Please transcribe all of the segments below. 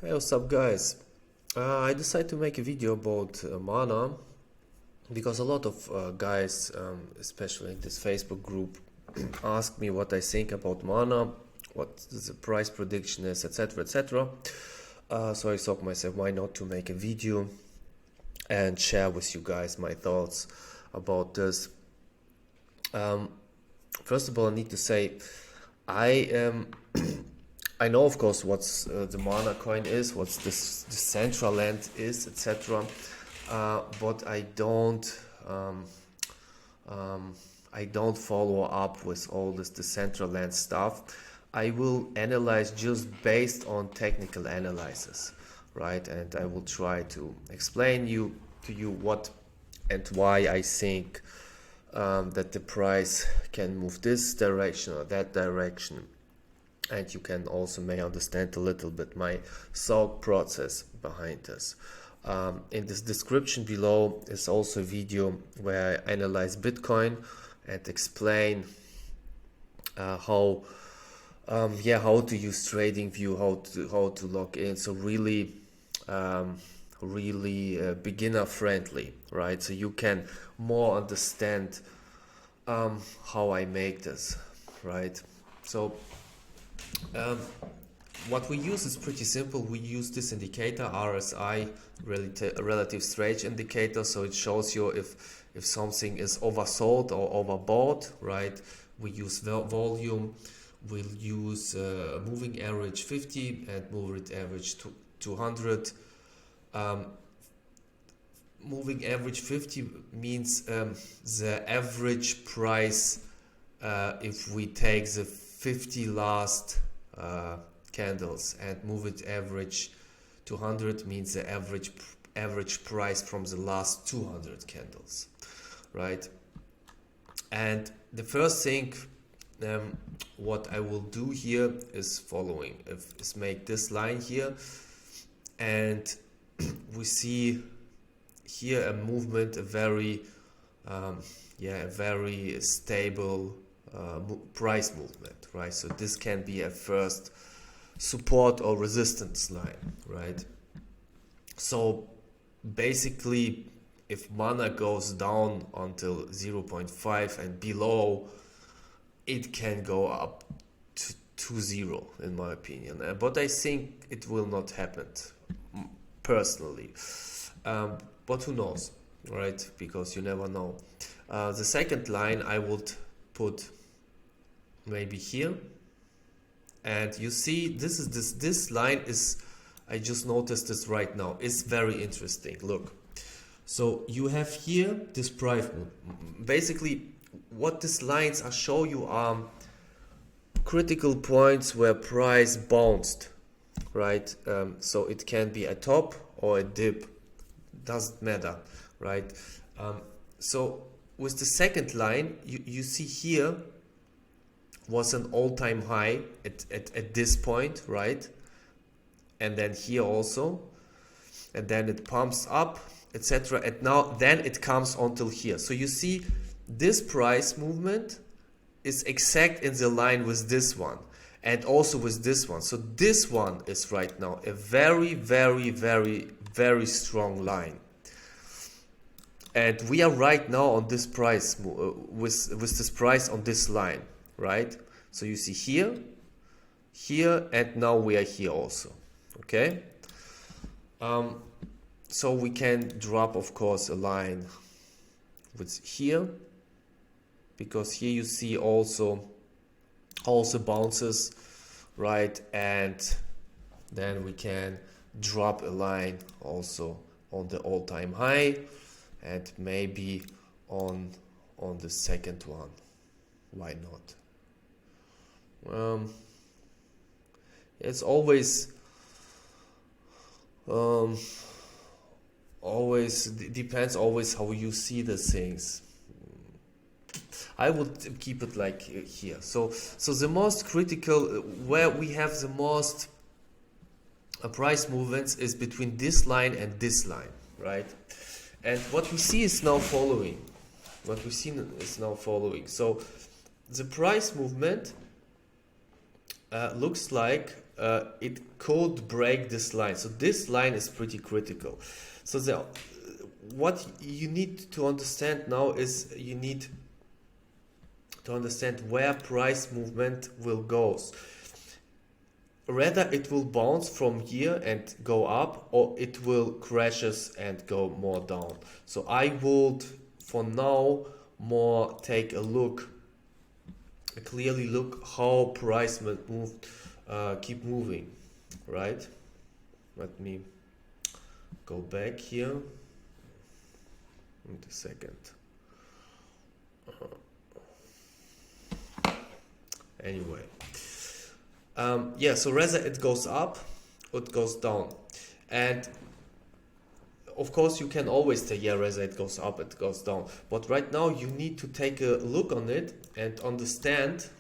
Hey, what's up, guys? I decided to make a video about mana because a lot of guys, especially in this Facebook group, ask me what I think about mana, what the price prediction is, etc., etc. So I thought myself, why not to make a video and share with you guys my thoughts about this. First of all, I need to say I am. I know, of course, what's the mana coin is, what's this Decentraland is, etc. But I don't follow up with all this Decentraland stuff. I will analyze just based on technical analysis, right? And I will try to explain to you what and why I think that the price can move this direction or that direction. And you can also may understand a little bit my thought process behind this. In this description below is also a video where I analyze Bitcoin and explain how to use TradingView, how to log in. So really beginner friendly, right? So you can more understand how I make this, right? So what we use is pretty simple. We use this indicator, RSI, relative strength indicator, so it shows you if something is oversold or overbought, right? We use volume, we'll use moving average 50 and moving average 200. Moving average 50 means the average price if we take the 50 last candles, and move it average 200 means the average price from the last 200 candles, right? And the first thing what I will do here is following, is make this line here, and we see here a movement, a very stable price movement, right? So this can be a first support or resistance line, right? So basically, if mana goes down until 0.5 and below, it can go up to zero, in my opinion. But I think it will not happen, personally. But who knows, right? Because you never know. The second line I would put maybe here, and you see this line is, I just noticed this right now, is very interesting. Look, so you have here this price move. Basically what these lines are show you are critical points where price bounced, right? So it can be a top or a dip, doesn't matter, right? So with the second line, you see here was an all-time high at this point, right? And then here also, and then it pumps up, etc. And now then it comes until here. So you see this price movement is exact in the line with this one and also with this one. So this one is right now a very strong line. And we are right now on this price with this price on this line, right? So you see here, and now we are here also, okay? So we can drop, of course, a line with here, because here you see also bounces, right? And then we can drop a line also on the all-time high, and maybe on the second one. Why not? It's always depends always how you see the things. I would keep it like here. So the most critical, where we have the most price movements, is between this line and this line, right? And what we see is now following. So the price movement looks like it could break this line. So this line is pretty critical. So what you need to understand now is you need to understand where price movement will go. Rather it will bounce from here and go up, or it will crashes and go more down. So I would for now more take a look, clearly look how price will move, keep moving, right? Let me go back here in a second. Anyway, yeah, so rather it goes up or it goes down. And of course you can always say, yeah, rather it goes up, it goes down. But right now you need to take a look on it and understand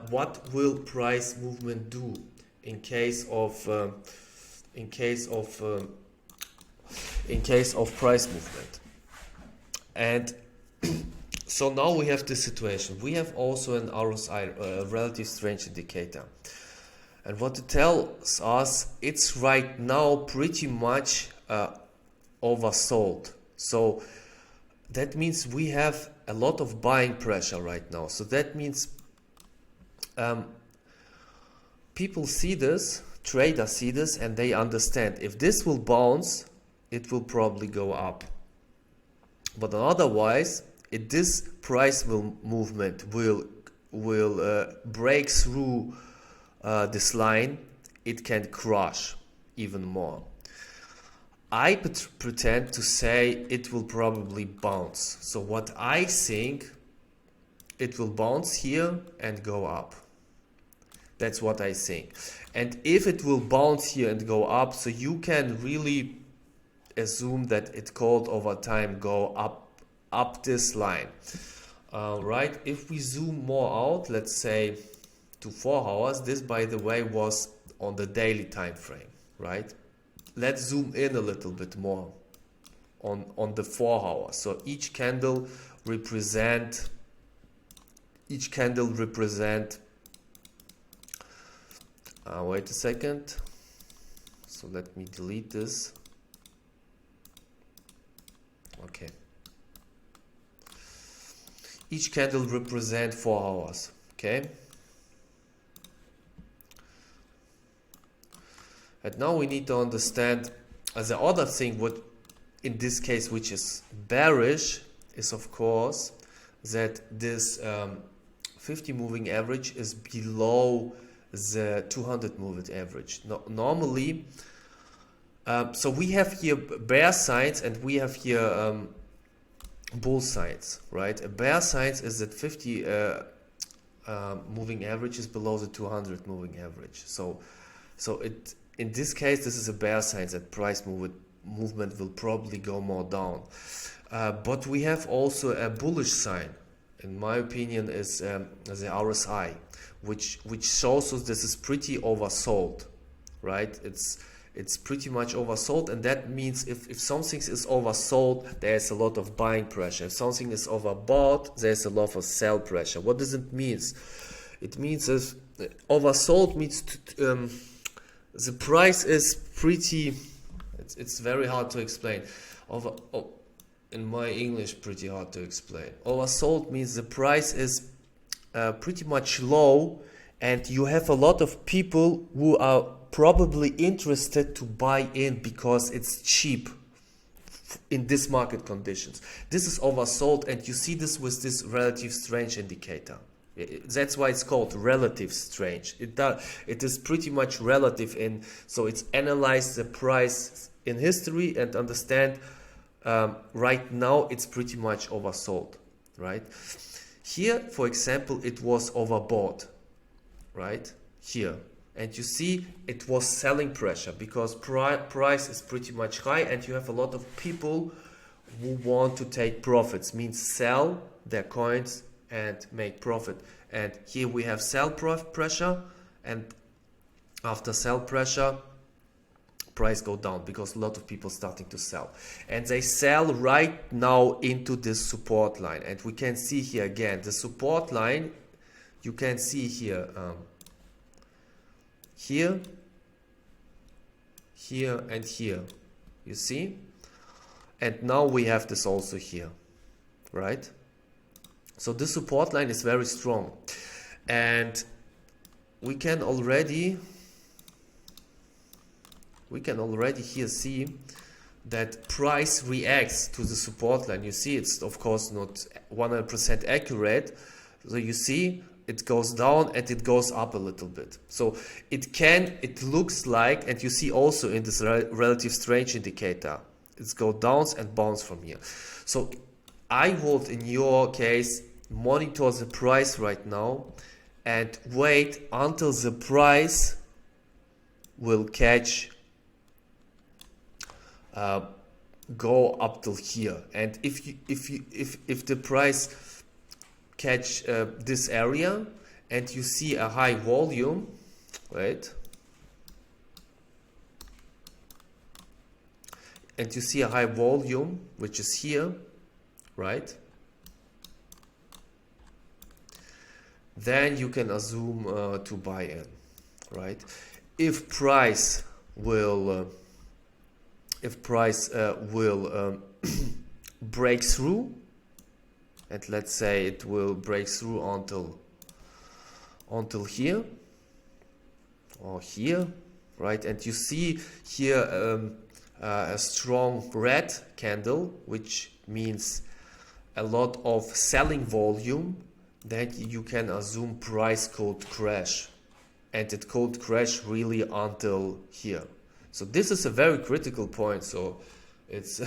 what will price movement do in case of price movement. And so now we have this situation. We have also an RSI, relative strength indicator. And what it tells us, it's right now pretty much oversold. So that means we have a lot of buying pressure right now. So that means people see this, traders see this, and they understand if this will bounce, it will probably go up. But otherwise, if this price movement will break through this line, it can crash even more. I pretend to say it will probably bounce. So what I think, it will bounce here and go up. That's what I think. And if it will bounce here and go up, so you can really assume that it could over time go up this line, right? If we zoom more out, let's say to 4 hours, this by the way was on the daily time frame, right? Let's zoom in a little bit more on the 4 hours. So each candle represent wait a second, so let me delete this. Okay, each candle represent 4 hours. Okay, and now we need to understand the other thing, what in this case which is bearish, is of course that this 50 moving average is below the 200 moving average. Normally, so we have here bear signs and we have here bull signs, right? A bear sign is that 50 moving average is below the 200 moving average. So it, in this case, this is a bear sign that price movement will probably go more down. But we have also a bullish sign, in my opinion, is the RSI, which shows us this is pretty oversold, right? It's pretty much oversold, and that means if something is oversold, there's a lot of buying pressure. If something is overbought, there's a lot of sell pressure. What does it mean? It means if oversold means the price is pretty, it's very hard to explain. In my English, pretty hard to explain. Oversold means the price is pretty much low, and you have a lot of people who are probably interested to buy in because it's cheap in this market conditions. This is oversold, and you see this with this relative strength indicator. That's why it's called relative strength. It is pretty much relative in, so it's analyze the price in history and understand right now it's pretty much oversold, right? Here, for example, it was overbought, right? Here. And you see it was selling pressure because price is pretty much high, and you have a lot of people who want to take profits, means sell their coins and make profit. And here we have sell pressure, and after sell pressure, price go down, because a lot of people starting to sell, and they sell right now into this support line. And we can see here again the support line. You can see here, here, and here, you see, and now we have this also here, right? So this support line is very strong, and we can already here see that price reacts to the support line. You see, it's of course not 100% accurate. So you see it goes down and it goes up a little bit. So it looks like, and you see also in this relative strength indicator, it's go down and bounce from here. So I would, in your case, monitor the price right now and wait until the price will catch, go up till here. And if the price catch this area and you see a high volume, right? And you see a high volume, which is here, right? Then you can assume to buy in, right? If price will break through, and let's say it will break through until here or here, right? And you see here a strong red candle, which means a lot of selling volume, then you can assume price could crash, and it could crash really until here. So this is a very critical point. So it's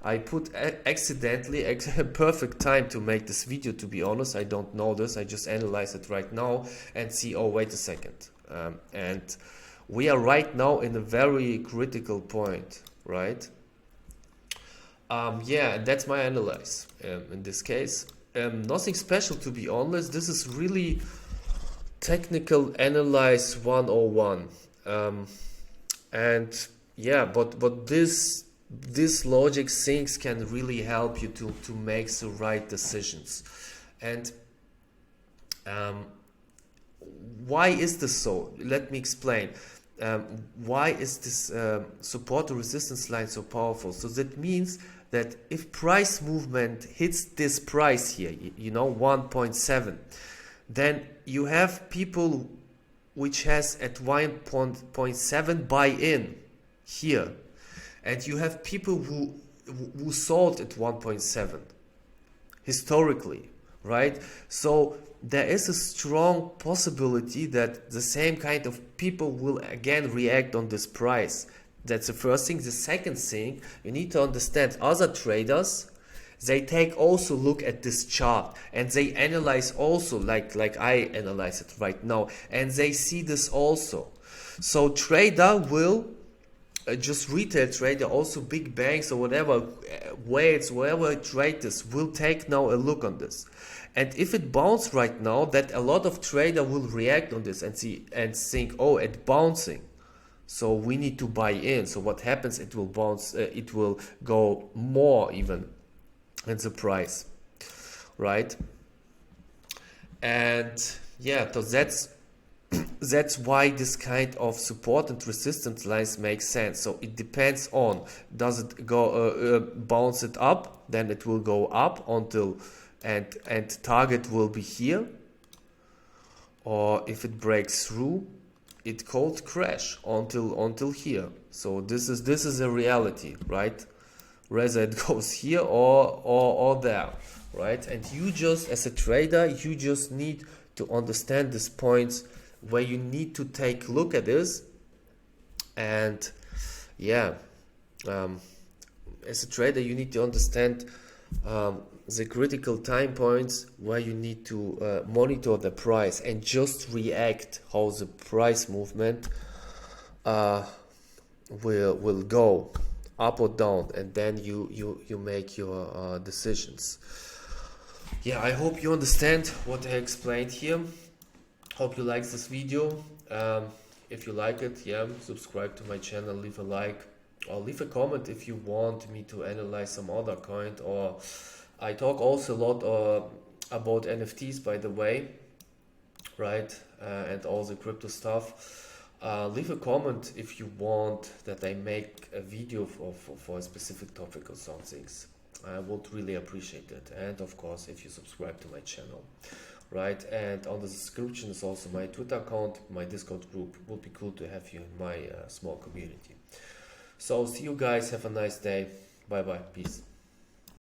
I put accidentally a perfect time to make this video, to be honest. I don't know this, I just analyze it right now and see, oh wait a second, and we are right now in a very critical point, right? Yeah, and that's my analyze in this case. Nothing special, to be honest. This is really technical analyze 101, and yeah, but this logic things can really help you to make the right decisions. And why is this so? Let me explain. Why is this support or resistance line so powerful? So that means that if price movement hits this price here, you know, 1.7, then you have people which has at 1.7 buy in here, and you have people who sold at 1.7 historically, right? So there is a strong possibility that the same kind of people will again react on this price. That's the first thing. The second thing, you need to understand, other traders, they take also look at this chart and they analyze also like I analyze it right now, and they see this also. So trader will just retail trader, also big banks or whatever, whales, wherever trade this, will take now a look on this. And if it bounces right now, that a lot of trader will react on this and see and think, oh, it's bouncing, so we need to buy in. So what happens? It will bounce. It will go more even in the price, right? And yeah, so that's why this kind of support and resistance lines make sense. So it depends on, does it go bounce it up, then it will go up until and target will be here, or if it breaks through, it could crash until here. So this is a reality, right? Whether it goes here or there, right? And you just, as a trader, you just need to understand these points where you need to take a look at this. And yeah, as a trader, you need to understand the critical time points where you need to monitor the price and just react how the price movement will go up or down, and then you make your decisions. Yeah, I hope you understand what I explained here. Hope you like this video. If you like it, yeah, subscribe to my channel, leave a like, or leave a comment if you want me to analyze some other coin. Or I talk also a lot about NFTs, by the way, right? And all the crypto stuff. Leave a comment if you want that I make a video for a specific topic or some things. I would really appreciate it. And of course, if you subscribe to my channel, right? And on the description is also my Twitter account, my Discord group. Would be cool to have you in my small community. So see you guys. Have a nice day. Bye bye. Peace.